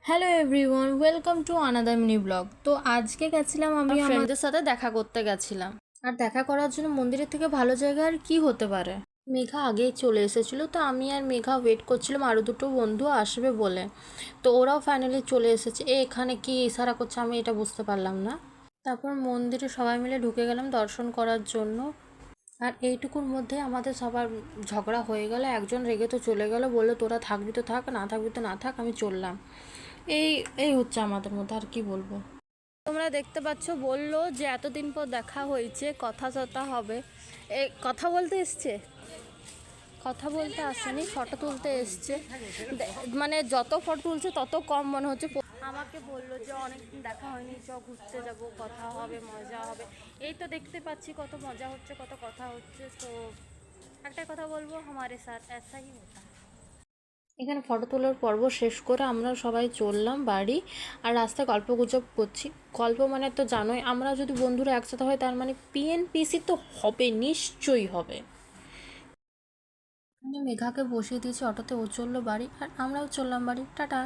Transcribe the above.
Hello everyone, welcome to another mini blog. তো আজকে গেছিলাম আমি ফ্রেন্ডদের সাথে দেখা করতে গেছিলাম। আর দেখা করার জন্য মন্দিরের থেকে ভালো জায়গা আর কি হতে পারে। মেঘা আগেই চলে এসেছিলো, তো আমি আর মেঘা ওয়েট করছিলাম আরও দুটো বন্ধু আসবে বলে। তো ওরাও ফাইনালি চলে এসেছে। এখানে কি ইশারা করছে আমি এটা বুঝতে পারলাম না। তারপর মন্দিরে সবাই মিলে ঢুকে গেলাম দর্শন করার জন্য। আর এইটুকুর মধ্যে আমাদের সবার ঝগড়া হয়ে গেল। একজন রেগে তো চলে গেল, বললো তোরা থাকবি তো থাক, না থাকবি তো না থাক, আমি চললাম। এই এই হচ্ছে আমাদের মধ্যে, আর কি বলবো। তোমরা দেখতে পাচ্ছ, বললো যে এতদিন পর দেখা হয়েছে, কথা চথা হবে। কথা বলতে এসছে, কথা বলতে আসেনি, ফটো তুলতে এসছে। মানে যত ফটো তুলছে তত কম মনে হচ্ছে। আমাকে বললো যে অনেকদিন দেখা হয়নি, চ ঘুরতে যাব, কথা হবে, মজা হবে। এই তো দেখতে পাচ্ছি কত মজা হচ্ছে, কত কথা হচ্ছে। তো একটা কথা বলবো, আমারে সাথ ऐसा ही होता है। এখানে ফটো তোলার পর্ব শেষ করে আমরা সবাই চললাম বাড়ি। আর রাস্তায় গল্পগুজব করছি। গল্প মানে তো জানোই, আমরা যদি বন্ধুরা একসাথে হয় তার মানে পিএনপিসি তো হবে, নিশ্চয়ই হবে। আমি মেঘাকে বসিয়ে দিয়েছি অটোতে, ও চললো বাড়ি আর আমরাও চললাম বাড়ি। টাটা।